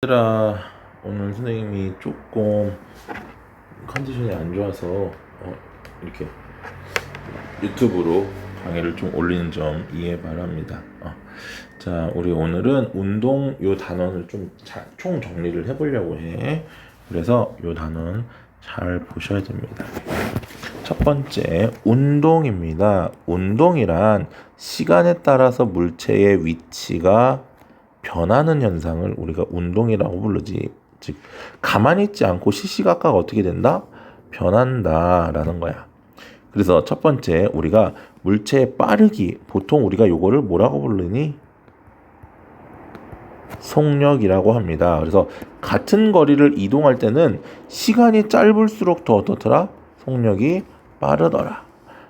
얘들아, 오늘 선생님이 조금 컨디션이 안 좋아서 이렇게 유튜브로 강의를 좀 올리는 점 이해 바랍니다. 자, 우리 오늘은 운동 요 단원을 좀 총 정리를 해보려고 해. 그래서 요 단원 잘 보셔야 됩니다. 첫 번째, 운동입니다. 운동이란 시간에 따라서 물체의 위치가 변하는 현상을 우리가 운동이라고 부르지. 즉, 가만히 있지 않고 시시각각 어떻게 된다? 변한다라는 거야. 그래서 첫 번째, 우리가 물체의 빠르기, 보통 우리가 요거를 뭐라고 부르니? 속력이라고 합니다. 그래서 같은 거리를 이동할 때는 시간이 짧을수록 더 어떻더라? 속력이 빠르더라.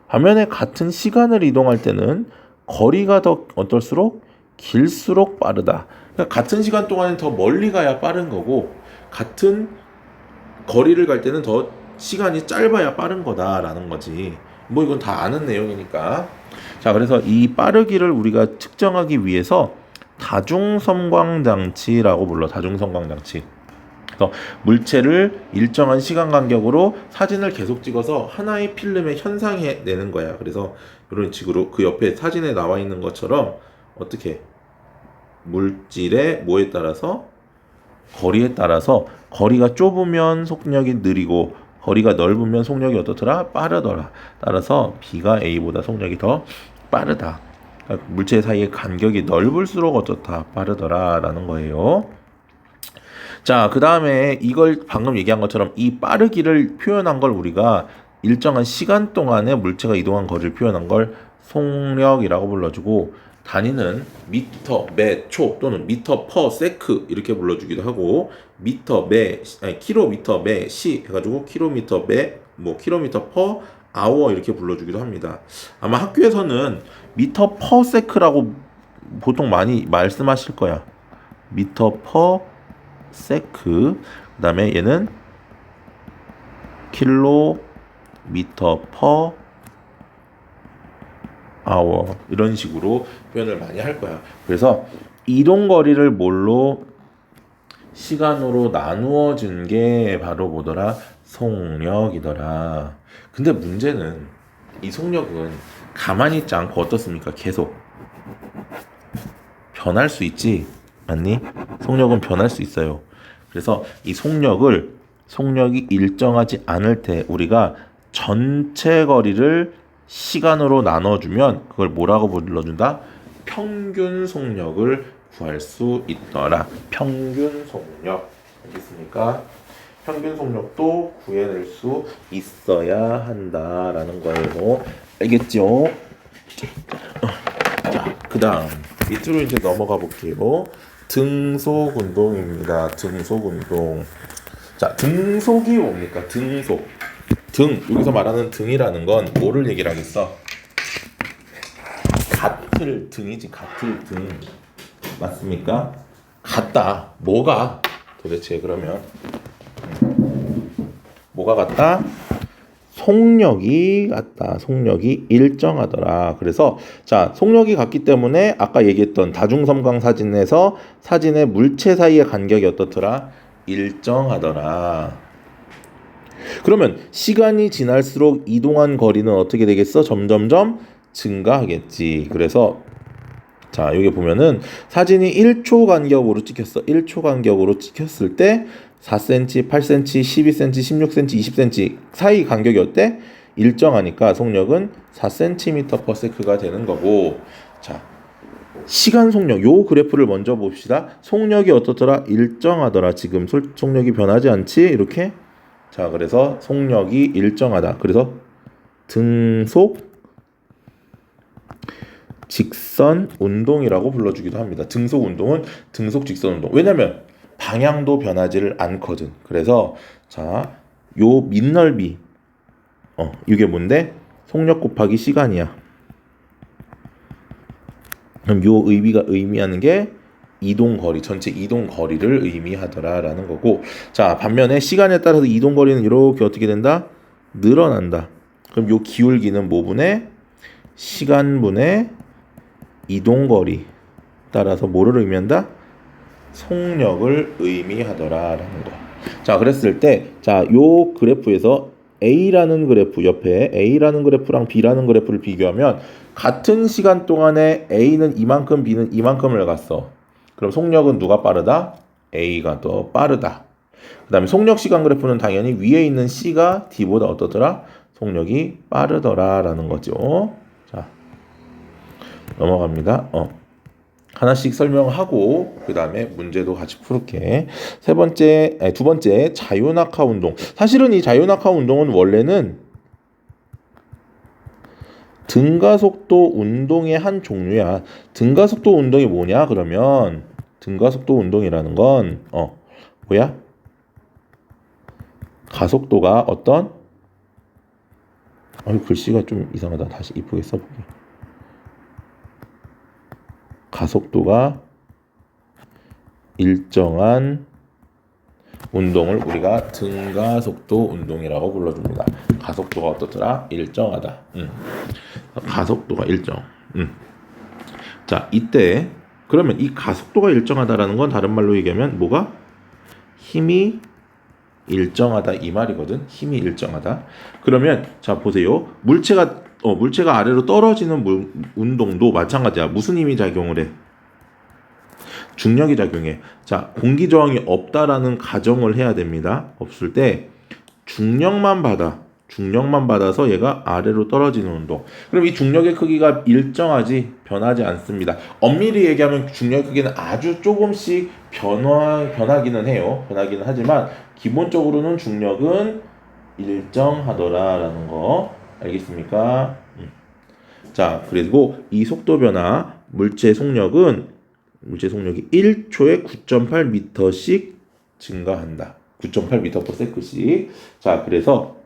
반면에 같은 시간을 이동할 때는 거리가 더 어떨수록 길수록 빠르다. 그러니까 같은 시간 동안에 더 멀리 가야 빠른 거고, 같은 거리를 갈 때는 더 시간이 짧아야 빠른 거다라는 거지. 뭐 이건 다 아는 내용이니까. 자, 그래서 이 빠르기를 우리가 측정하기 위해서 다중섬광장치라고 불러. 다중섬광장치. 그래서 물체를 일정한 시간 간격으로 사진을 계속 찍어서 하나의 필름에 현상해 내는 거야. 그래서 이런 식으로 그 옆에 사진에 나와 있는 것처럼 어떻게 물질의 뭐에 따라서 거리에 따라서 거리가 좁으면 속력이 느리고 거리가 넓으면 속력이 어떻더라? 빠르더라. 따라서 B가 A보다 속력이 더 빠르다. 그러니까 물체 사이의 간격이 넓을수록 어떻다? 빠르더라 라는 거예요. 자, 그 다음에 이걸 방금 얘기한 것처럼 이 빠르기를 표현한 걸 우리가 일정한 시간 동안에 물체가 이동한 거리를 표현한 걸 속력이라고 불러주고, 단위는 미터 매 초 또는 미터 퍼 세크 이렇게 불러주기도 하고, 킬로미터 매 시 해가지고 킬로미터 매 킬로미터 퍼 아워 이렇게 불러주기도 합니다. 아마 학교에서는 미터 퍼 세크라고 보통 많이 말씀하실 거야. 미터 퍼 세크. 그 다음에 얘는 킬로미터 퍼 아워 이런 식으로 표현을 많이 할 거야. 그래서 이동 거리를 뭘로 시간으로 나누어 준 게 바로 뭐더라? 속력이더라. 근데 문제는 이 속력은 가만히 있지 않고 어떻습니까? 계속 변할 수 있지. 맞니? 속력은 변할 수 있어요. 그래서 이 속력이 일정하지 않을 때 우리가 전체 거리를 시간으로 나눠주면 그걸 뭐라고 불러준다? 평균 속력을 구할 수 있더라. 평균 속력. 알겠습니까? 평균 속력도 구해낼 수 있어야 한다라는 거예요. 알겠죠? 자, 그 다음 밑으로 이제 넘어가 볼게요. 등속 운동입니다. 등속 운동. 자, 등속이 뭡니까? 등속. 여기서 말하는 등이라는 건 뭐를 얘기를 하겠어? 같을 등이지. 같을 등. 맞습니까? 같다. 뭐가? 도대체 그러면 뭐가 같다? 속력이 같다. 속력이 일정하더라. 그래서 자, 속력이 같기 때문에 아까 얘기했던 다중섬광 사진에서 사진의 물체 사이의 간격이 어떻더라? 일정하더라. 그러면 시간이 지날수록 이동한 거리는 어떻게 되겠어? 점점점 증가하겠지. 그래서 자, 여기 보면은 사진이 1초 간격으로 찍혔어. 1초 간격으로 찍혔을 때 4cm, 8cm, 12cm, 16cm, 20cm 사이 간격이 어때? 일정하니까 속력은 4cm/s가 되는 거고. 자, 시간 속력 요 그래프를 먼저 봅시다. 속력이 어떻더라? 일정하더라. 지금 속력이 변하지 않지? 이렇게. 자, 그래서 속력이 일정하다. 그래서 등속 직선 운동이라고 불러주기도 합니다. 등속 운동은 등속 직선 운동. 왜냐면 방향도 변하지를 않거든. 그래서 자, 요 밑넓이 이게 뭔데? 속력 곱하기 시간이야. 그럼 요 의미가 의미하는 게 이동 거리, 전체 이동 거리를 의미하더라라는 거고. 자, 반면에 시간에 따라서 이동 거리는 이렇게 어떻게 된다? 늘어난다. 그럼 요 기울기는 뭐분의 시간분의 이동 거리 따라서 뭐를 의미한다? 속력을 의미하더라라는 거. 자, 그랬을 때, 자, 요 그래프에서 A라는 그래프 옆에 A라는 그래프랑 B라는 그래프를 비교하면 같은 시간 동안에 A는 이만큼, B는 이만큼을 갔어. 그럼 속력은 누가 빠르다? A가 더 빠르다. 그 다음에 속력 시간 그래프는 당연히 위에 있는 C가 D보다 어떻더라? 속력이 빠르더라라는 거죠. 자, 넘어갑니다. 하나씩 설명하고 그 다음에 문제도 같이 풀게. 두 번째 자유낙하 운동. 사실은 이 자유낙하 운동은 원래는 등가속도 운동의 한 종류야. 등가속도 운동이 뭐냐? 그러면 등가속도 운동이라는 건 뭐야? 가속도가 어떤? 글씨가 좀 이상하다. 다시 이쁘게 써볼게. 가속도가 일정한 운동을 우리가 등가속도 운동이라고 불러줍니다. 가속도가 어떻더라? 일정하다. 가속도가 일정. 자, 이때 그러면 이 가속도가 일정하다라는 건 다른 말로 얘기하면 뭐가? 힘이 일정하다 이 말이거든. 힘이 일정하다. 그러면 자 보세요. 물체가 아래로 떨어지는 운동도 마찬가지야. 무슨 힘이 작용을 해? 중력이 작용해. 자, 공기 저항이 없다라는 가정을 해야 됩니다. 없을 때 중력만 받아서 얘가 아래로 떨어지는 운동. 그럼 이 중력의 크기가 일정하지 변하지 않습니다. 엄밀히 얘기하면 중력의 크기는 아주 조금씩 변하기는 해요. 변하기는 하지만 기본적으로는 중력은 일정하더라라는 거 알겠습니까? 자, 그리고 이 속도 변화 물체 속력이 1초에 9.8m씩 증가한다. 9.8m/s씩. 자, 그래서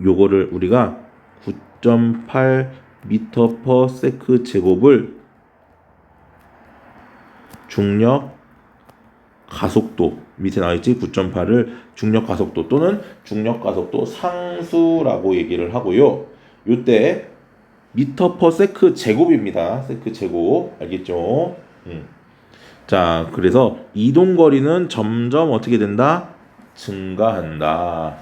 요거를 우리가 9.8m/s 제곱을 중력 가속도 밑에 나와있지. 9.8을 중력 가속도 또는 중력 가속도 상수라고 얘기를 하고요. 요때 m/s 제곱입니다. 세크 제곱 알겠죠? 자, 그래서 이동거리는 점점 어떻게 된다? 증가한다.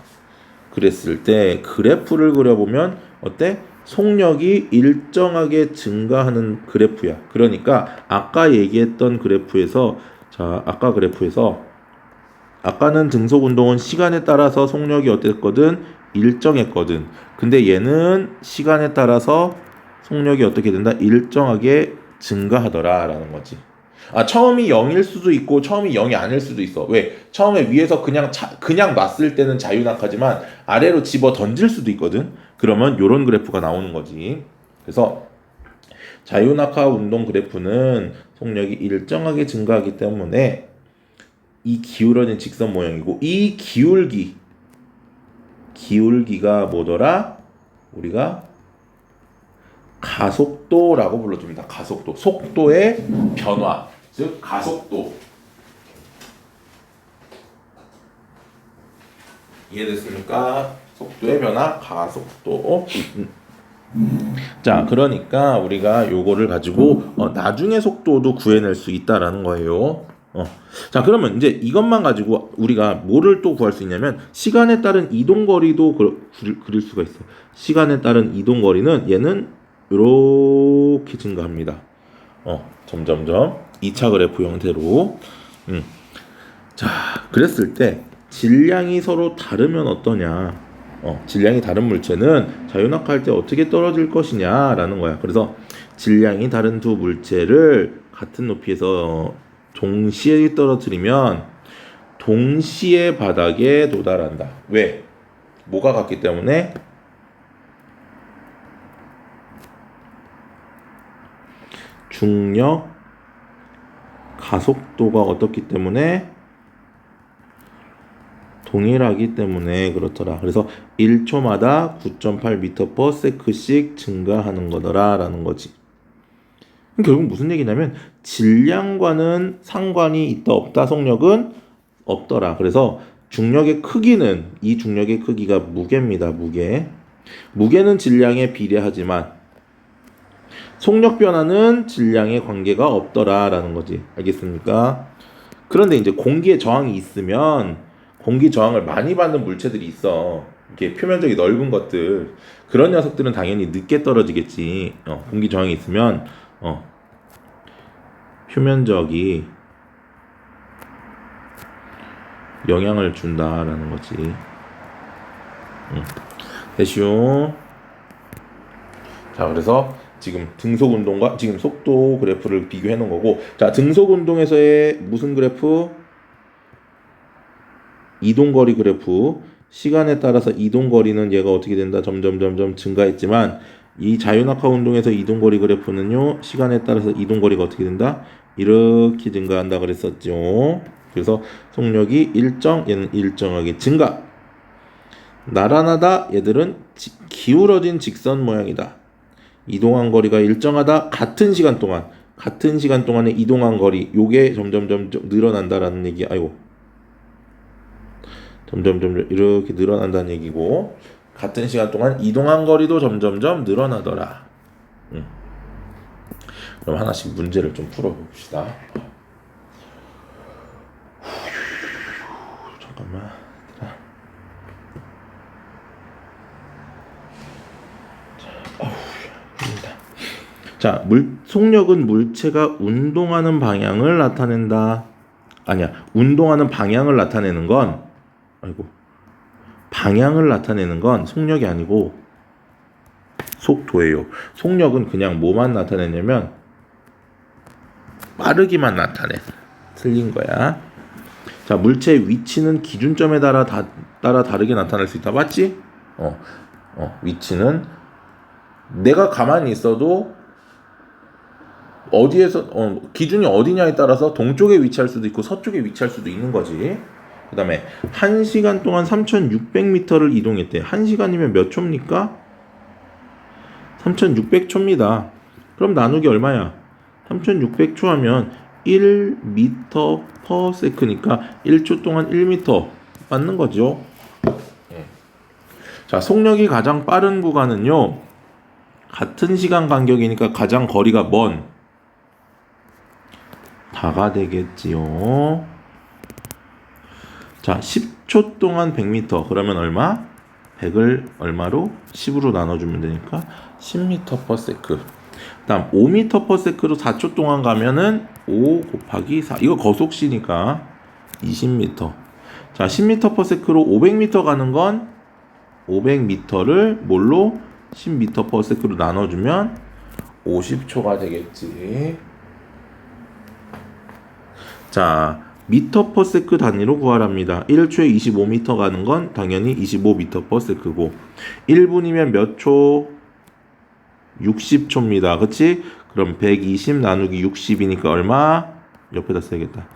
그랬을 때 그래프를 그려보면 어때? 속력이 일정하게 증가하는 그래프야. 그러니까 아까 얘기했던 그래프에서 아까는 등속 운동은 시간에 따라서 속력이 어땠거든? 일정했거든. 근데 얘는 시간에 따라서 속력이 어떻게 된다? 일정하게 증가하더라라는 거지. 처음이 0일 수도 있고 처음이 0이 아닐 수도 있어. 왜? 처음에 위에서 그냥 놨을 때는 자유낙하지만 아래로 집어 던질 수도 있거든. 그러면 요런 그래프가 나오는 거지. 그래서 자유낙하 운동 그래프는 속력이 일정하게 증가하기 때문에 이 기울어진 직선 모양이고, 이 기울기가 뭐더라? 우리가 가속도라고 불러줍니다. 가속도, 속도의 변화, 즉 가속도. 이해됐습니까? 속도의 변화, 가속도. 자, 그러니까 우리가 요거를 가지고 나중에 속도도 구해낼 수 있다라는 거예요. 자, 그러면 이제 이것만 가지고 우리가 뭐를 또 구할 수 있냐면 시간에 따른 이동거리도 그릴 수가 있어. 시간에 따른 이동거리는 얘는 이렇게 증가합니다. 점점점 2차 그래프 형태로. 자, 그랬을 때 질량이 서로 다르면 어떠냐? 질량이 다른 물체는 자유낙하할 때 어떻게 떨어질 것이냐라는 거야. 그래서 질량이 다른 두 물체를 같은 높이에서 동시에 떨어뜨리면 동시에 바닥에 도달한다. 왜? 뭐가 같기 때문에? 중력 가속도가 어떻기 때문에? 동일하기 때문에 그렇더라. 그래서 1초마다 9.8m/s씩 증가하는 거더라라는 거지. 결국 무슨 얘기냐면 질량과는 상관이 있다 없다. 속력은 없더라. 그래서 중력의 크기는, 이 중력의 크기가 무게입니다. 무게는 질량에 비례하지만 속력 변화는 질량에 관계가 없더라라는 거지. 알겠습니까? 그런데 이제 공기의 저항이 있으면 공기 저항을 많이 받는 물체들이 있어. 이렇게 표면적이 넓은 것들. 그런 녀석들은 당연히 늦게 떨어지겠지. 공기 저항이 있으면 표면적이 영향을 준다라는 거지. 됐슈. 자, 그래서 지금 등속 운동과 지금 속도 그래프를 비교해 놓은 거고, 자, 등속 운동에서의 무슨 그래프? 이동거리 그래프. 시간에 따라서 이동거리는 얘가 어떻게 된다? 점점 증가했지만 이 자유낙하 운동에서 이동거리 그래프는요, 시간에 따라서 이동거리가 어떻게 된다? 이렇게 증가한다 그랬었죠. 그래서 속력이 얘는 일정하게 증가. 나란하다, 얘들은 기울어진 직선 모양이다. 이동한 거리가 일정하다. 같은 시간 동안에 이동한 거리, 요게 점점 늘어난다라는 얘기. 점점 이렇게 늘어난다는 얘기고, 같은 시간 동안 이동한 거리도 점점 늘어나더라. 그럼 하나씩 문제를 좀 풀어봅시다. 잠깐만. 자, 속력은 물체가 운동하는 방향을 나타낸다. 아니야, 운동하는 방향을 나타내는 건 방향을 나타내는 건 속력이 아니고 속도예요. 속력은 그냥 뭐만 나타내냐면 빠르기만 나타내. 틀린 거야. 자, 물체의 위치는 기준점에 따라 다르게 나타날 수 있다. 맞지? 위치는 내가 가만히 있어도 어디에서 기준이 어디냐에 따라서 동쪽에 위치할 수도 있고 서쪽에 위치할 수도 있는 거지. 그 다음에 1시간 동안 3600m를 이동했대. 1시간이면 몇 초입니까? 3600초입니다. 그럼 나누기 얼마야? 3600초 하면 1m/s니까 1초 동안 1m 맞는 거죠. 자, 속력이 가장 빠른 구간은요, 같은 시간 간격이니까 가장 거리가 먼 다가 되겠지요. 자, 10초 동안 100m. 그러면 얼마? 100을 얼마로? 10으로 나눠주면 되니까 10m/s. 다음 5m/s로 4초 동안 가면은 5 곱하기 4. 이거 거속시니까 20m. 자, 10m/s로 500m 가는 건 500m를 뭘로? 10m/s로 나눠주면 50초가 되겠지. 자, m/s 단위로 구하랍니다. 1초에 25m 가는 건 당연히 25m/s고 1분이면 몇 초? 60초입니다. 그치? 그럼 120 나누기 60이니까 얼마? 옆에다 써야겠다.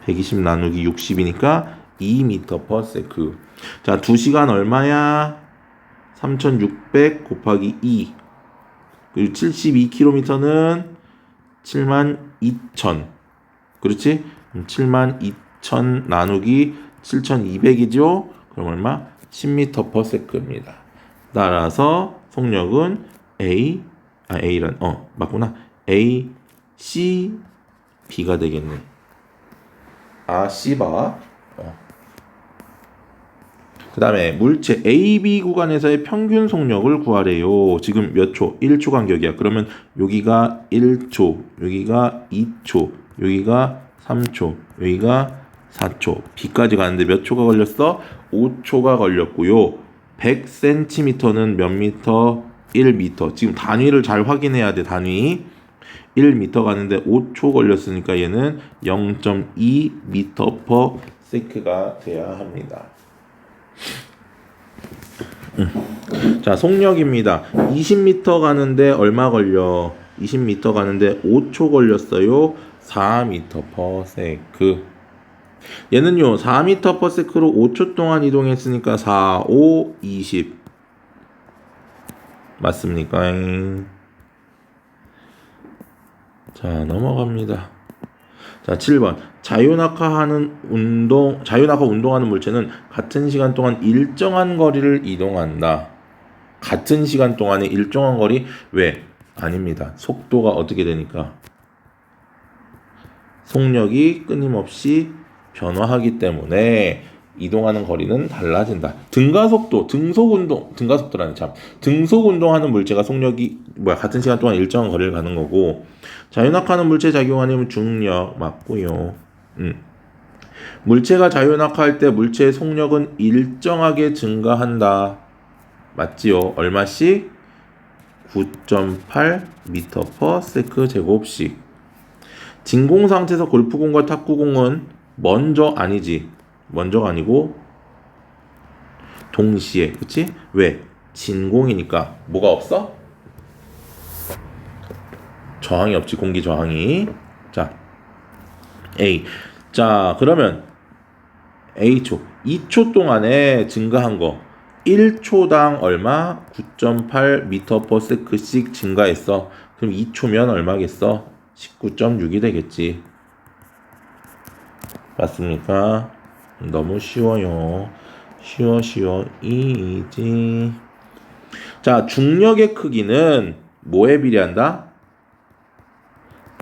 120 나누기 60이니까 2m/s. 자, 2시간 얼마야? 3600 곱하기 2. 그리고 72km는 72,000. 그렇지? 72,000 나누기 7200이죠? 그럼 얼마? 10m/s입니다. 따라서 속력은 맞구나. ACB가 되겠네. C바. 그 다음에 물체 AB 구간에서의 평균 속력을 구하래요. 지금 몇 초? 1초 간격이야. 그러면 여기가 1초, 여기가 2초, 여기가 3초, 여기가 4초. B까지 가는데 몇 초가 걸렸어? 5초가 걸렸고요. 100cm는 몇 미터? 1m. 지금 단위를 잘 확인해야 돼. 단위 1m 가는데 5초 걸렸으니까 얘는 0.2m/s가 돼야 합니다. 자, 속력입니다. 20m 가는데 얼마 걸려? 20m 가는데 5초 걸렸어요. 4m/s. 얘는요, 4m/s로 5초 동안 이동했으니까 4, 5, 20 맞습니까? 자, 넘어갑니다. 자, 7번. 자유낙하 운동하는 물체는 같은 시간 동안 일정한 거리를 이동한다. 같은 시간 동안에 일정한 거리? 왜? 아닙니다. 속도가 어떻게 되니까? 속력이 끊임없이 변화하기 때문에 이동하는 거리는 달라진다. 등속운동하는 물체가 속력이 같은 시간 동안 일정한 거리를 가는 거고, 자유낙하하는 물체 작용하는 중력 맞고요. 물체가 자유낙하할 때 물체의 속력은 일정하게 증가한다. 맞지요? 얼마씩? 9.8 m/s 제곱씩. 진공 상태에서 골프공과 탁구공은 먼저가 아니고 동시에, 그치? 왜? 진공이니까 뭐가 없어? 저항이 없지, 공기 저항이. 자, A. 자, 그러면 A초 2초 동안에 증가한 거 1초당 얼마? 9.8 m/s씩 증가했어. 그럼 2초면 얼마겠어? 19.6이 되겠지. 맞습니까? 너무 쉬워요. 쉬워. 이지. 자, 중력의 크기는 뭐에 비례한다?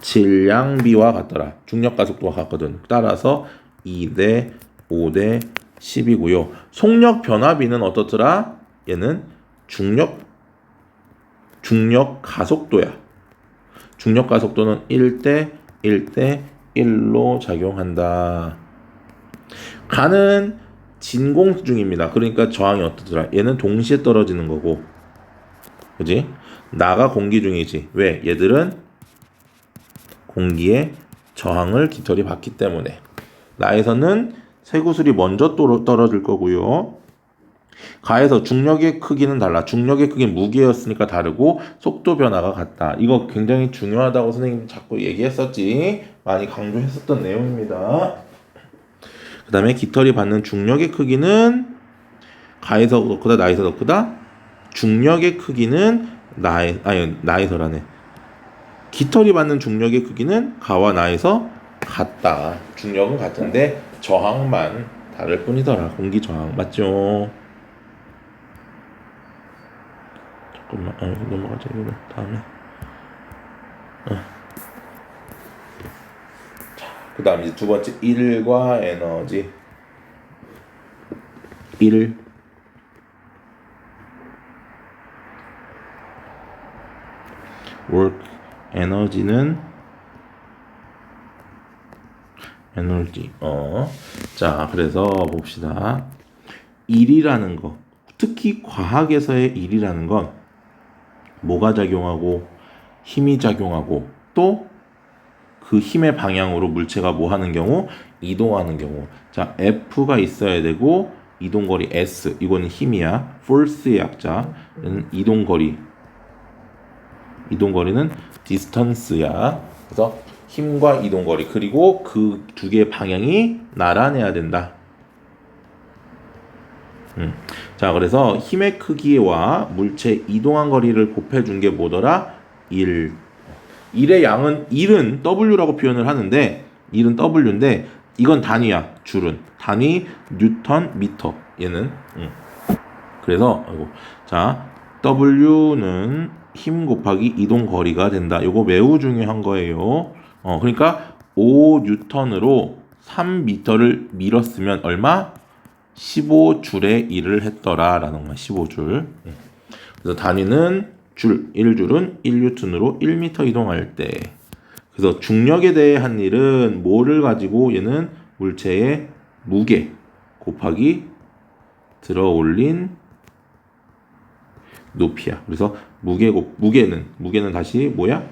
질량비와 같더라. 중력 가속도와 같거든. 따라서 2대 5대 10이고요. 속력 변화비는 어떻더라? 얘는 중력 가속도야. 중력 가속도는 1대 1로 작용한다. 가는 진공 중입니다. 그러니까 저항이 어떻더라? 얘는 동시에 떨어지는 거고, 그지? 나가 공기 중이지. 왜? 얘들은 공기의 저항을 깃털이 받기 때문에. 나에서는 쇠구슬이 먼저 떨어질 거고요. 가에서 중력의 크기는 달라. 중력의 크기는 무게였으니까 다르고 속도 변화가 같다. 이거 굉장히 중요하다고 선생님 자꾸 얘기했었지. 많이 강조했었던 내용입니다. 그 다음에 깃털이 받는 중력의 크기는 가에서 더 크다, 나에서 더 크다? 중력의 크기는 나에서라네. 깃털이 받는 중력의 크기는 가와 나에서 같다. 중력은 같은데 저항만 다를 뿐이더라. 공기 저항. 맞죠? 잠깐만. 넘어가자. 이거 다음에. 자, 그 다음 이제 두 번째 1과 에너지. 1. work 에너지는 에너지. 자, 그래서 봅시다. 일이라는 거, 특히 과학에서의 일이라는 건 뭐가 작용하고 힘이 작용하고 또 그 힘의 방향으로 물체가 뭐 하는 경우? 이동하는 경우. 자, F가 있어야 되고 이동거리 S, 이거는 힘이야. force의 약자는 이동거리. 이동거리는 distance야. 그래서 힘과 이동거리, 그리고 그 두 개의 방향이 나란해야 된다. 자, 그래서 힘의 크기와 물체 이동한 거리를 곱해준 게 뭐더라? 1. 1은 W라고 표현을 하는데, 1은 W인데 이건 단위야. 줄은 단위 뉴턴 미터. 얘는 그래서 자, W는 힘 곱하기 이동 거리가 된다. 요거 매우 중요한 거예요. 그러니까 5뉴턴으로 3m를 밀었으면 얼마? 15줄의 일을 했더라 라는 거야. 15줄. 그래서 단위는 줄, 1줄은 1뉴턴으로 1m 이동할 때. 그래서 중력에 대해 한 일은 뭐를 가지고? 얘는 물체의 무게 곱하기 들어 올린 높이야. 그래서 무게는 다시 뭐야?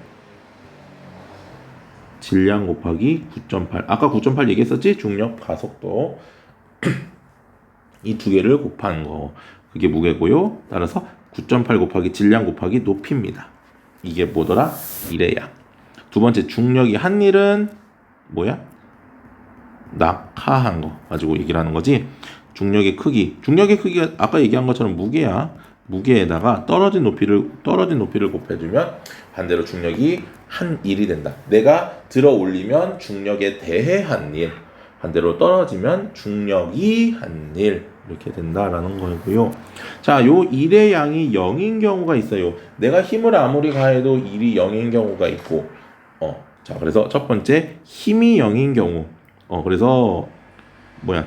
질량 곱하기 9.8. 아까 9.8 얘기했었지? 중력 가속도. 이 두 개를 곱하는 거. 그게 무게고요. 따라서 9.8 곱하기 질량 곱하기 높이입니다. 이게 뭐더라? 1의 양. 두 번째, 중력이 한 일은 뭐야? 낙하한 거 가지고 얘기를 하는 거지. 중력의 크기가 아까 얘기한 것처럼 무게야. 무게에다가 떨어진 높이를 곱해주면 반대로 중력이 한 일이 된다. 내가 들어 올리면 중력에 대해 한 일, 반대로 떨어지면 중력이 한 일, 이렇게 된다라는 거고요. 자, 요 일의 양이 0인 경우가 있어요. 내가 힘을 아무리 가해도 일이 0인 경우가 있고, 자, 그래서 첫 번째 힘이 0인 경우. 그래서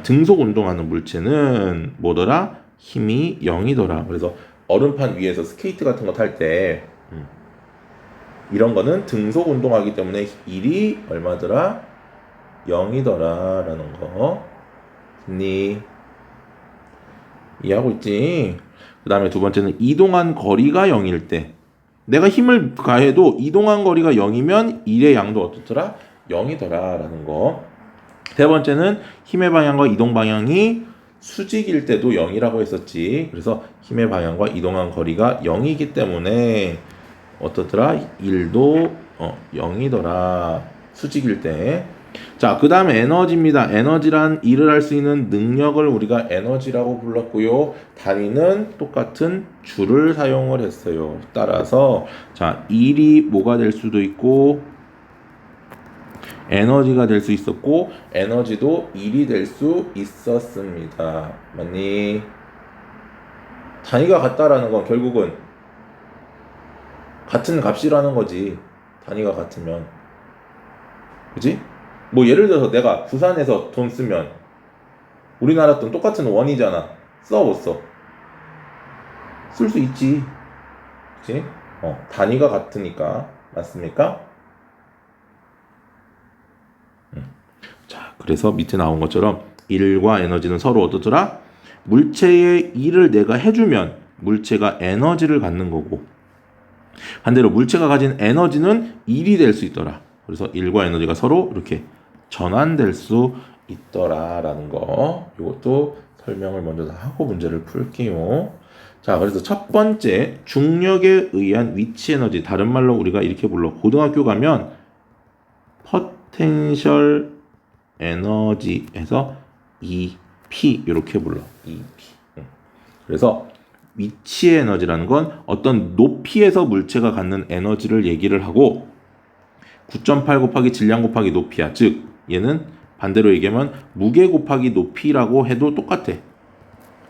등속 운동하는 물체는 뭐더라? 힘이 0이더라. 그래서 얼음판 위에서 스케이트 같은 거 탈 때 이런 거는 등속 운동하기 때문에 1이 얼마더라? 0이더라 라는 거. 니 이해하고 있지? 그 다음에 두 번째는 이동한 거리가 0일 때 내가 힘을 가해도 이동한 거리가 0이면 1의 양도 어떻더라? 0이더라 라는 거. 세 번째는 힘의 방향과 이동 방향이 수직일 때도 0이라고 했었지. 그래서 힘의 방향과 이동한 거리가 0이기 때문에 어떻더라? 1도 0이더라. 수직일 때. 자, 그 다음에 에너지입니다. 에너지란 일을 할 수 있는 능력을 우리가 에너지라고 불렀고요. 단위는 똑같은 줄을 사용을 했어요. 따라서 자, 일이 뭐가 될 수도 있고 에너지가 될 수 있었고 에너지도 일이 될 수 있었습니다. 맞니? 단위가 같다라는 건 결국은 같은 값이라는 거지. 단위가 같으면. 그지? 뭐 예를 들어서 내가 부산에서 돈 쓰면 우리나라 돈 똑같은 원이잖아. 써 못 써? 쓸 수 있지. 그치? 단위가 같으니까. 맞습니까? 자, 그래서 밑에 나온 것처럼 일과 에너지는 서로 어떻더라? 물체의 일을 내가 해주면 물체가 에너지를 갖는 거고 반대로 물체가 가진 에너지는 일이 될 수 있더라. 그래서 일과 에너지가 서로 이렇게 전환될 수 있더라라는 거. 이것도 설명을 먼저 다 하고 문제를 풀게요. 자, 그래서 첫 번째 중력에 의한 위치 에너지, 다른 말로 우리가 이렇게 불러. 고등학교 가면 포텐셜 에너지에서 EP 이렇게 불러. EP. 그래서 위치 에너지라는 건 어떤 높이에서 물체가 갖는 에너지를 얘기를 하고 9.8 곱하기 질량 곱하기 높이야. 즉 얘는 반대로 얘기하면 무게 곱하기 높이라고 해도 똑같아.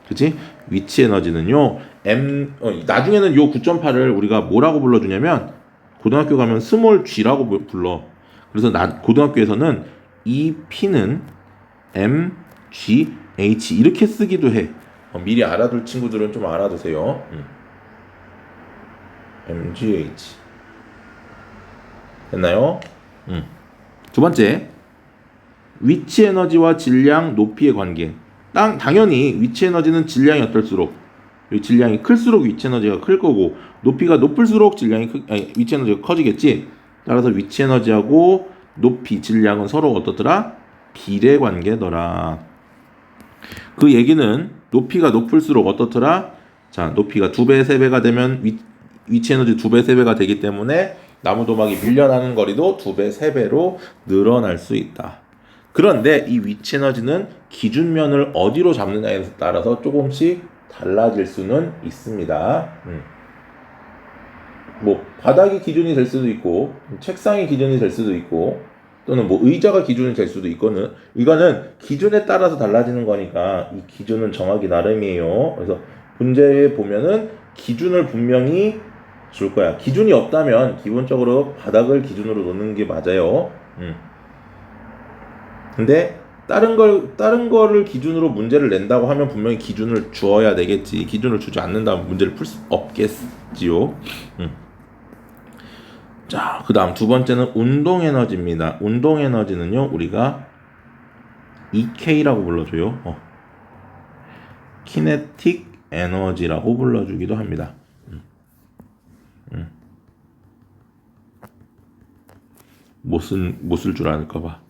그치? 위치 에너지는요. 나중에는 요 9.8을 우리가 뭐라고 불러주냐면 고등학교 가면 스몰 g라고 불러. 그래서 고등학교에서는 이 P는 mgh 이렇게 쓰기도 해. 미리 알아둘 친구들은 좀 알아두세요. mgh 됐나요? 두 번째 위치 에너지와 질량 높이의 관계. 당연히 위치 에너지는 질량이 어떨수록 질량이 클수록 위치 에너지가 클 거고 높이가 높을수록 위치 에너지가 커지겠지. 따라서 위치 에너지하고 높이, 질량은 서로 어떻더라? 비례 관계더라. 그 얘기는 높이가 높을수록 어떻더라? 자, 높이가 2배, 3배가 되면 위치 에너지 2배, 3배가 되기 때문에 나무 도막이 밀려나는 거리도 2배, 3배로 늘어날 수 있다. 그런데 이 위치 에너지는 기준면을 어디로 잡느냐에 따라서 조금씩 달라질 수는 있습니다. 뭐 바닥이 기준이 될 수도 있고 책상이 기준이 될 수도 있고 또는 뭐 의자가 기준이 될 수도 있거든. 이거는 기준에 따라서 달라지는 거니까 이 기준은 정하기 나름이에요. 그래서 문제에 보면은 기준을 분명히 줄 거야. 기준이 없다면 기본적으로 바닥을 기준으로 놓는 게 맞아요. 근데 다른 거를 기준으로 문제를 낸다고 하면 분명히 기준을 주어야 되겠지. 기준을 주지 않는다면 문제를 풀 수 없겠지요. 자, 그 다음 두 번째는 운동 에너지입니다. 운동 에너지는요, 우리가 EK라고 불러줘요. 키네틱 에너지라고 불러주기도 합니다. 못 쓸 줄 알까봐.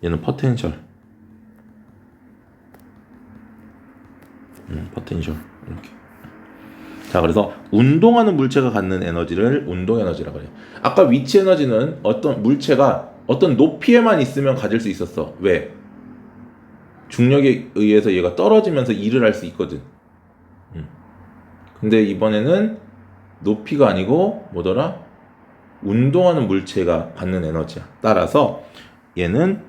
얘는 포텐셜. 포텐셜. 이렇게. 자, 그래서 운동하는 물체가 갖는 에너지를 운동 에너지라고 해요. 아까 위치 에너지는 어떤 물체가 어떤 높이에만 있으면 가질 수 있었어. 왜? 중력에 의해서 얘가 떨어지면서 일을 할 수 있거든. 근데 이번에는 높이가 아니고 뭐더라? 운동하는 물체가 갖는 에너지야. 따라서 얘는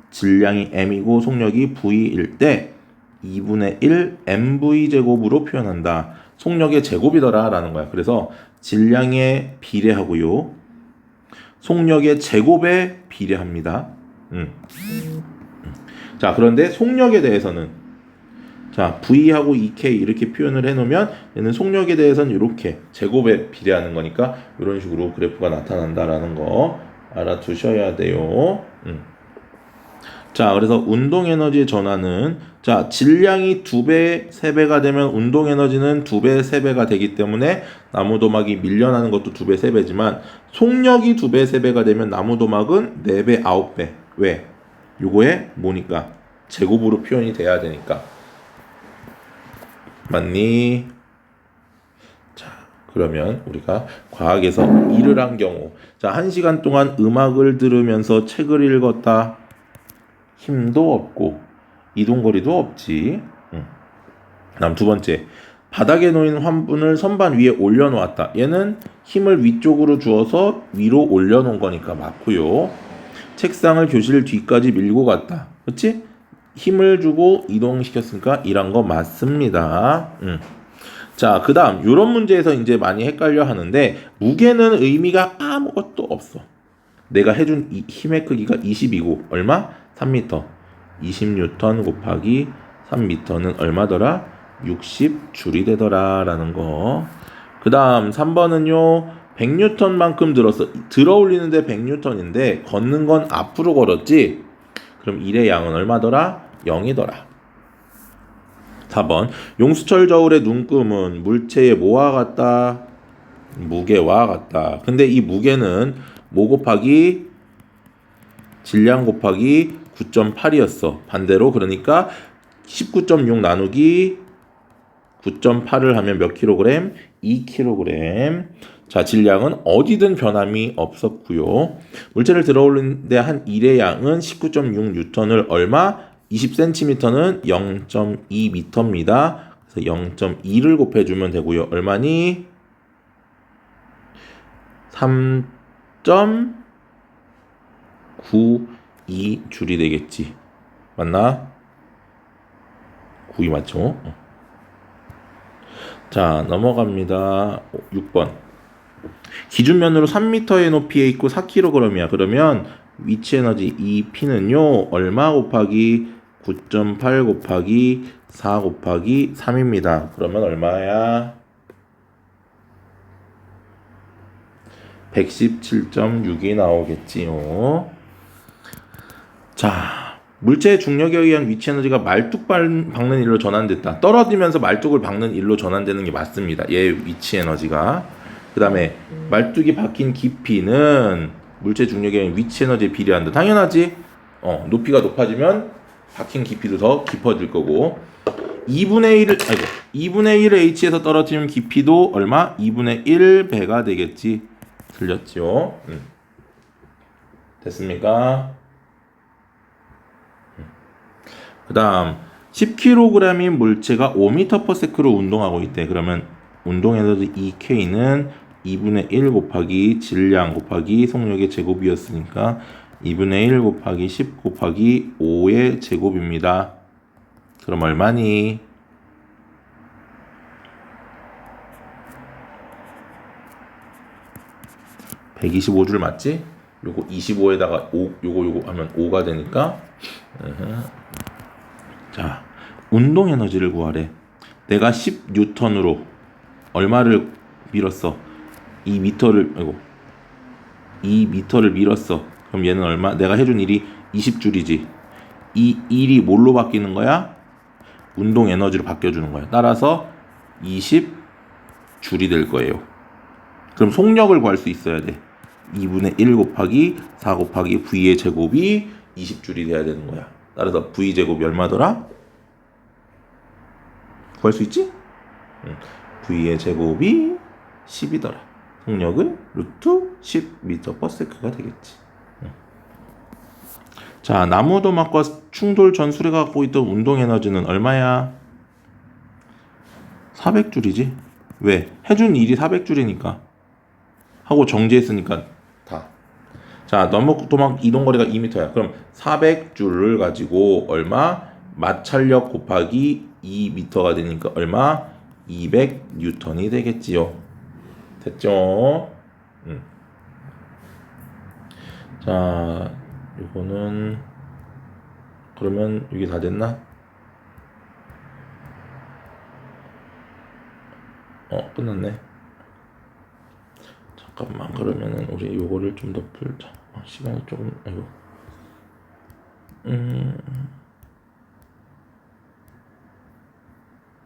질량이 m이고 속력이 v일 때 2분의 1 mv 제곱으로 표현한다. 속력의 제곱이더라 라는 거야. 그래서 질량에 비례하고요. 속력의 제곱에 비례합니다. 자, 그런데 속력에 대해서는 자, V하고 2K 이렇게 표현을 해놓으면 얘는 속력에 대해서는 이렇게 제곱에 비례하는 거니까 이런 식으로 그래프가 나타난다라는 거 알아두셔야 돼요. 자, 그래서 운동 에너지의 전환은 자, 질량이 2배, 3배가 되면 운동 에너지는 2배, 3배가 되기 때문에 나무도막이 밀려나는 것도 2배, 3배지만 속력이 2배, 3배가 되면 나무도막은 4배, 9배. 왜? 요거에 뭐니까? 제곱으로 표현이 돼야 되니까. 맞니? 자, 그러면 우리가 과학에서 일을 한 경우 자, 1시간 동안 음악을 들으면서 책을 읽었다. 힘도 없고 이동거리도 없지. 다음 두 번째, 바닥에 놓인 환분을 선반 위에 올려놓았다. 얘는 힘을 위쪽으로 주어서 위로 올려놓은 거니까 맞고요. 책상을 교실 뒤까지 밀고 갔다. 그렇지? 힘을 주고 이동시켰으니까 일한 거 맞습니다. 자, 그 다음 이런 문제에서 이제 많이 헷갈려 하는데 무게는 의미가 아무것도 없어. 내가 해준 이 힘의 크기가 20이고 얼마? 3m. 20N 곱하기 3m는 얼마더라? 60줄이 되더라 라는 거. 그 다음 3번은요 100N만큼 들어 올리는데 100N인데 걷는 건 앞으로 걸었지? 그럼 1의 양은 얼마더라? 0이더라. 4번 용수철 저울의 눈금은 물체의 뭐와 같다? 무게와 같다. 근데 이 무게는 뭐 곱하기 질량 곱하기 9.8이었어. 반대로 그러니까 19.6 나누기 9.8을 하면 몇 킬로그램? 2kg. 자, 질량은 어디든 변함이 없었고요. 물체를 들어 올리는데 한 1의 양은 19.6N을 얼마? 20cm는 0.2m입니다. 그래서 0.2를 곱해주면 되고요. 얼마니? 3.92줄이 되겠지. 맞나? 92 맞죠? 자, 넘어갑니다. 6번. 기준면으로 3m의 높이에 있고 4kg이야. 그러면 위치 에너지 EP는요. 얼마 곱하기 9.8 곱하기 4 곱하기 3입니다. 그러면 얼마야? 117.6이 나오겠지요. 자, 물체의 중력에 의한 위치 에너지가 말뚝 박는 일로 전환됐다. 떨어지면서 말뚝을 박는 일로 전환되는 게 맞습니다. 얘 위치 에너지가. 그 다음에 말뚝이 박힌 깊이는 물체 중력에 의한 위치 에너지에 비례한다. 당연하지. 높이가 높아지면 박힌 깊이도 더 깊어질 거고 2분의 1을 h에서 떨어지면 깊이도 얼마? 2분의 1배가 되겠지. 틀렸죠? 됐습니까? 그 다음 10kg인 물체가 5m/s로 운동하고 있대. 그러면 운동에너지 EK는 2분의 1 곱하기 질량 곱하기 속력의 제곱이었으니까 2분의 1 곱하기 10 곱하기 5의 제곱입니다. 그럼 얼마니? 125줄 맞지? 요거 25에다가 5, 요거 하면 5가 되니까 자, 운동 에너지를 구하래. 내가 10N으로 얼마를 밀었어? 2m를 밀었어. 그럼 얘는 얼마? 내가 해준 일이 20줄이지. 이 일이 뭘로 바뀌는 거야? 운동 에너지로 바뀌어주는 거야. 따라서 20줄이 될 거예요. 그럼 속력을 구할 수 있어야 돼. 2분의 1 곱하기 4 곱하기 V의 제곱이 20줄이 돼야 되는 거야. 따라서 V 제곱이 얼마더라? 구할 수 있지? V의 제곱이 10이더라. 속력은 루트 10m/s가 되겠지. 자, 나무도막과 충돌 전 수레가 갖고 있던 운동 에너지는 얼마야? 400줄이지. 왜? 해준 일이 400줄이니까. 하고 정지했으니까 다. 자, 나무도막 이동거리가 2m야. 그럼 400줄을 가지고 얼마? 마찰력 곱하기 2m가 되니까 얼마? 200N이 되겠지요. 됐죠? 자, 이거는 그러면 이게 다 됐나? 끝났네. 잠깐만, 그러면은 우리 요거를 좀 더 풀자. 시간이 조금, 아이고.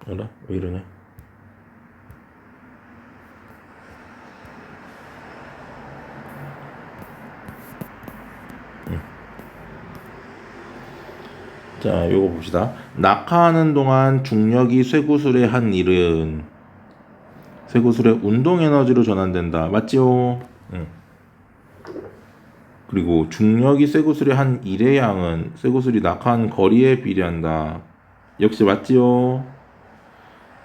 뭐라? 왜 이러냐? 자, 요거 봅시다. 낙하하는 동안 중력이 쇠구슬에 한 일은 쇠구슬의 운동 에너지로 전환된다. 맞지요? 응. 그리고 중력이 쇠구슬의 한 일의 양은 쇠구슬이 낙하한 거리에 비례한다. 역시 맞지요?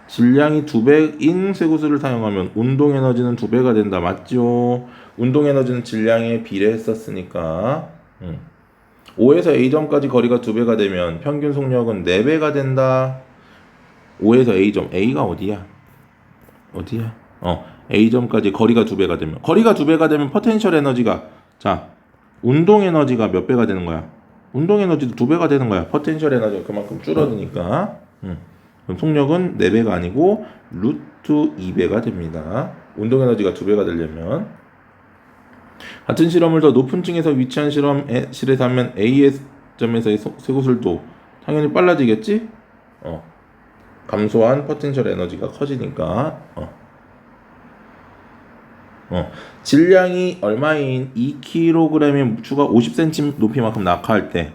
질량이 2배인 쇠구슬을 사용하면 운동 에너지는 2배가 된다. 맞죠? 운동 에너지는 질량에 비례했었으니까. 5에서 A점까지 거리가 2배가 되면 평균 속력은 4배가 된다. 5에서 A점. A가 어디야? 어디야? A점까지 거리가 2배가 되면. 거리가 2배가 되면 포텐셜 에너지가, 자, 운동 에너지가 몇 배가 되는 거야? 운동 에너지도 2배가 되는 거야. 포텐셜 에너지가 그만큼 줄어드니까. 그럼 속력은 4배가 아니고 루트 2배가 됩니다. 운동 에너지가 2배가 되려면. 같은 실험을 더 높은 층에서 위치한 실험실에서 하면 A의 점에서의 쇠구슬도 당연히 빨라지겠지? 감소한 포텐셜 에너지가 커지니까. 질량이 얼마인 2kg의 묵주가 50cm 높이만큼 낙하할 때,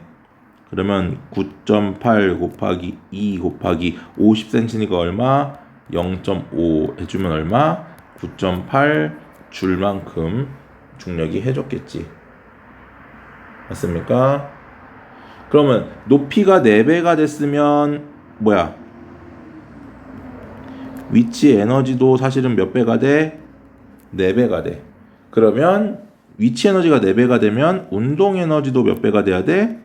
그러면 9.8 곱하기 2 곱하기 50cm니까 얼마? 0.5 해주면 얼마? 9.8 줄 만큼 중력이 해줬겠지. 맞습니까? 그러면 높이가 4배가 됐으면 뭐야? 위치 에너지도 사실은 몇 배가 돼? 4배가 돼. 그러면 위치 에너지가 4배가 되면 운동 에너지도 몇 배가 돼야 돼?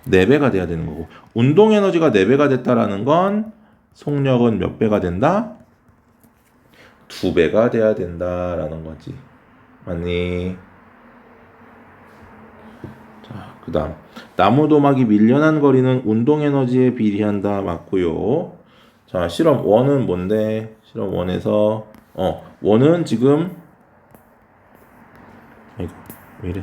4배가 돼야 되는 거고. 운동 에너지가 4배가 됐다라는 건 속력은 몇 배가 된다? 2배가 돼야 된다라는 거지. 맞니? 자, 그 다음. 나무도막이 밀려난 거리는 운동 에너지에 비례한다. 맞고요. 자, 실험 1은 뭔데? 실험 1에서 1은 지금 아이고, 왜 이래?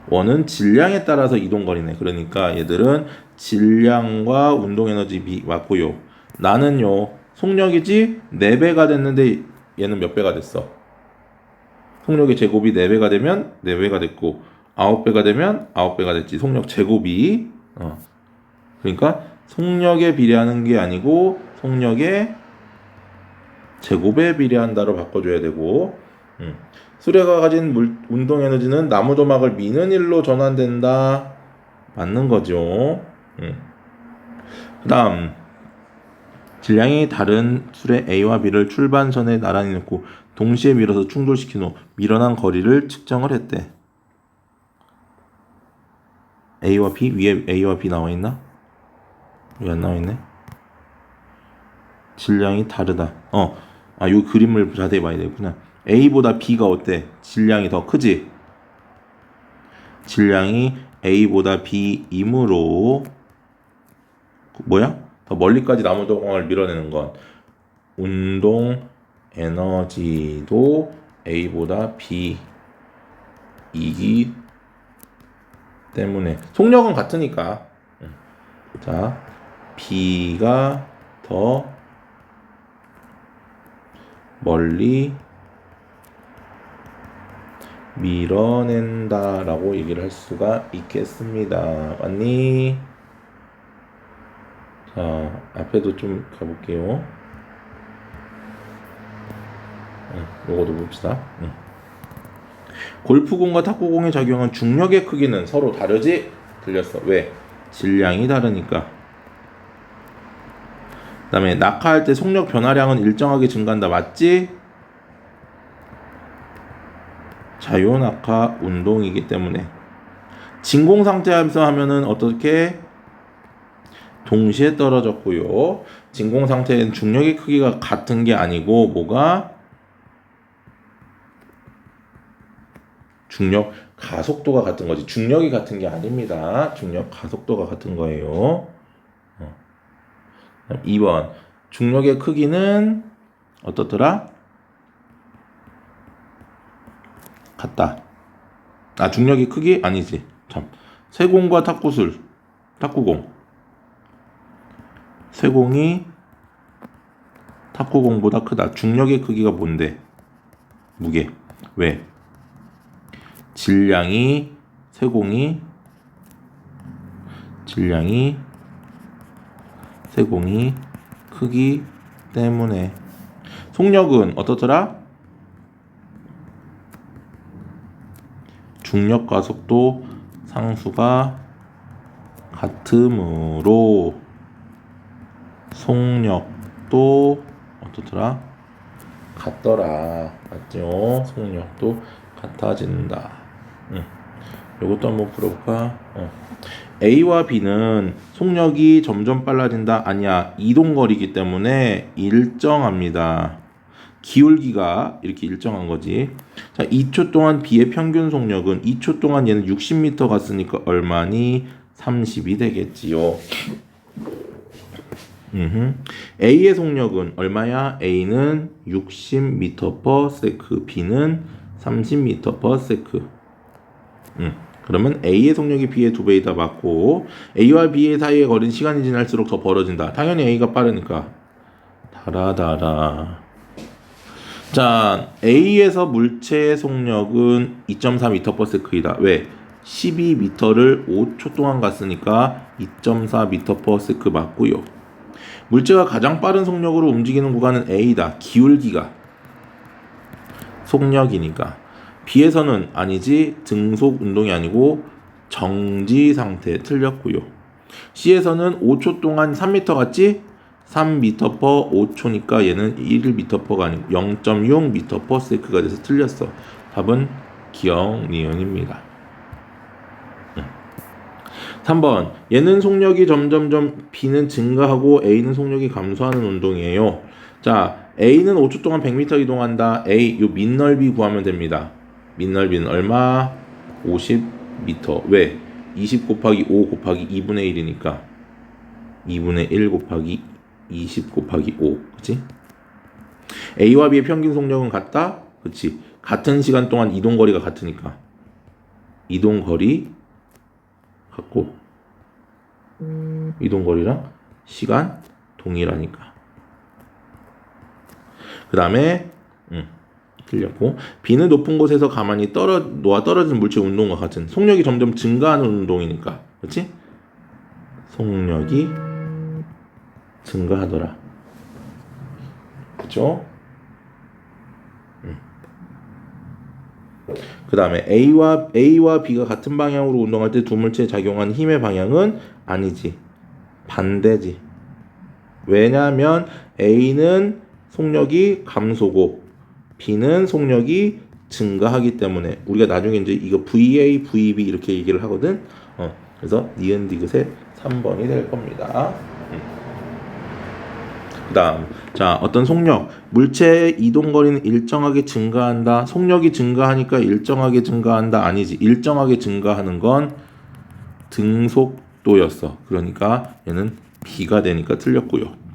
1은 질량에 따라서 이동거리네. 그러니까 얘들은 질량과 운동 에너지 맞고요. 나는요, 속력이지 4배가 됐는데 얘는 몇 배가 됐어? 속력의 제곱이 4배가 되면 4배가 됐고 9배가 되면 9배가 됐지. 속력 제곱이. 그러니까 속력에 비례하는 게 아니고 속력의 제곱에 비례한다로 바꿔줘야 되고. 수레가 가진 운동 에너지는 나무도막을 미는 일로 전환된다. 맞는 거죠. 그 다음, 질량이 다른 수레 A와 B를 출발선에 나란히 놓고 동시에 밀어서 충돌시킨 후 밀어난 거리를 측정을 했대. A와 B? 위에 A와 B 나와 있나? 여기 안 나와 있네. 질량이 다르다. 이 그림을 자세히 봐야 되겠구나. A보다 B가 어때? 질량이 더 크지? 질량이 A보다 B이므로 뭐야? 더 멀리까지 나무도막을 밀어내는 건 운동 에너지도 A보다 B이기 때문에 속력은 같으니까. 자, B가 더 멀리 밀어낸다라고 얘기를 할 수가 있겠습니다. 맞니? 자, 앞에도 좀 가볼게요. 요거도 봅시다. 골프공과 탁구공의 작용한 중력의 크기는 서로 다르지? 들렸어. 왜? 질량이 다르니까. 그 다음에 낙하할 때 속력 변화량은 일정하게 증가한다. 맞지? 자유낙하 운동이기 때문에. 진공 상태에서 하면은 어떻게? 동시에 떨어졌고요. 진공 상태엔 중력의 크기가 같은 게 아니고 뭐가? 중력 가속도가 같은 거지. 중력이 같은 게 아닙니다. 중력 가속도가 같은 거예요. 2번. 중력의 크기는 어떻더라? 같다. 아, 중력의 크기? 아니지. 참. 세공과 탁구공. 세공이 탁구공보다 크다. 중력의 크기가 뭔데? 무게. 왜? 질량이 세공이 크기 때문에. 속력은 어떻더라? 중력 가속도 상수가 같으므로 속력도 어떻더라? 같더라. 맞죠? 속력도 같아진다. 이것도 한번 풀어볼까? A와 B는 속력이 점점 빨라진다. 아니야. 이동거리이기 때문에 일정합니다. 기울기가 이렇게 일정한 거지. 자, 2초 동안 B의 평균 속력은 2초 동안 얘는 60m 갔으니까 얼마니? 30이 되겠지요. A의 속력은 얼마야? A는 60m/s, B는 30m/s. 그러면 A의 속력이 B의 2배이다 맞고, A와 B의 사이의 거리는 시간이 지날수록 더 벌어진다. 당연히 A가 빠르니까. 달아달아. 자, A에서 물체의 속력은 2.4m/s이다. 왜? 12m를 5초 동안 갔으니까 2.4m/s 맞고요. 물체가 가장 빠른 속력으로 움직이는 구간은 A다. 기울기가 속력이니까. B에서는 아니지. 등속 운동이 아니고 정지 상태. 틀렸고요. C에서는 5초 동안 3m 갔지? 3m/5초니까 얘는 1m가 아니고 0.6m/s가 돼서 틀렸어. 답은 기억, 니은입니다. 3번. 얘는 속력이 점점점 B는 증가하고 A는 속력이 감소하는 운동이에요. 자, A는 5초 동안 100m 이동한다. A, 요 밑넓이 구하면 됩니다. 밑넓이는 얼마? 50m. 왜? 20 곱하기 5 곱하기 2분의 1이니까 2분의 1 곱하기 20 곱하기 5. 그치? A와 B의 평균 속력은 같다? 그치? 같은 시간 동안 이동거리가 같으니까 이동거리 같고 이동거리랑 시간 동일하니까. 그 다음에 틀렸고, B는 높은 곳에서 가만히 놓아 떨어진 물체 운동과 같은 속력이 점점 증가하는 운동이니까. 그치? 속력이 증가하더라. 그쵸? 그 다음에 A와 B가 같은 방향으로 운동할 때 두 물체에 작용하는 힘의 방향은 아니지. 반대지. 왜냐하면 A는 속력이 감소고 B는 속력이 증가하기 때문에. 우리가 나중에 이제 이거 VA, VB 이렇게 얘기를 하거든. 그래서 니은 디귿의 3번이 될 겁니다. 그 다음, 자, 어떤 속력, 물체의 이동거리는 일정하게 증가한다. 속력이 증가하니까 일정하게 증가한다. 아니지. 일정하게 증가하는 건 등속도였어. 그러니까 얘는 B가 되니까 틀렸고요.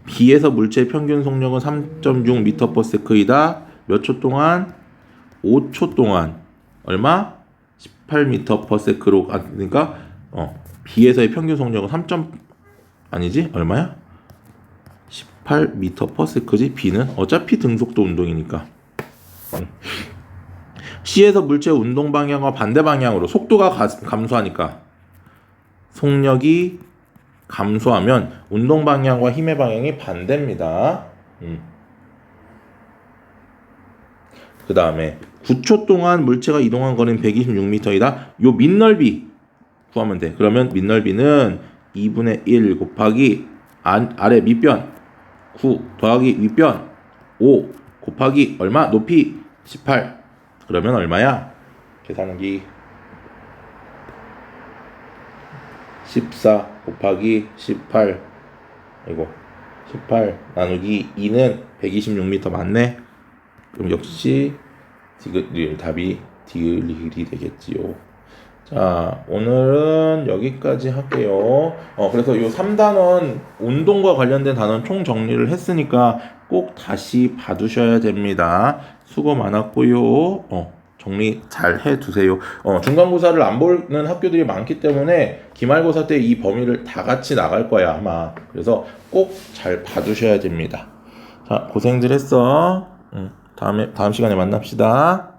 B에서 물체의 평균 속력은 3.6m/s이다. 몇 초 동안? 5초 동안. 얼마? 18m/s로 가니까 B에서의 평균 속력은 3. 아니지? 얼마야? 18m/s지. B는 어차피 등속도 운동이니까. C에서 물체의 운동 방향과 반대 방향으로 속도가 감소하니까 속력이 감소하면 운동 방향과 힘의 방향이 반대입니다. 그 다음에 9초 동안 물체가 이동한 거리는 126m이다. 요 밑넓이 구하면 돼. 그러면 밑넓이는 2분의 1 곱하기 아래 밑변 9 더하기 윗변 5 곱하기 얼마? 높이 18. 그러면 얼마야? 계산기 14 곱하기 18. 이거 18 나누기 2는 126m 맞네. 그럼 역시 지금 답이 디귿이 되겠지요. 자, 오늘은 여기까지 할게요. 그래서 요 3단원 운동과 관련된 단원 총 정리를 했으니까 꼭 다시 봐두셔야 됩니다. 수고 많았고요. 정리 잘 해두세요. 중간고사를 안 보는 학교들이 많기 때문에 기말고사 때 이 범위를 다 같이 나갈 거야, 아마. 그래서 꼭 잘 봐두셔야 됩니다. 자, 고생들 했어. 다음 시간에 만납시다.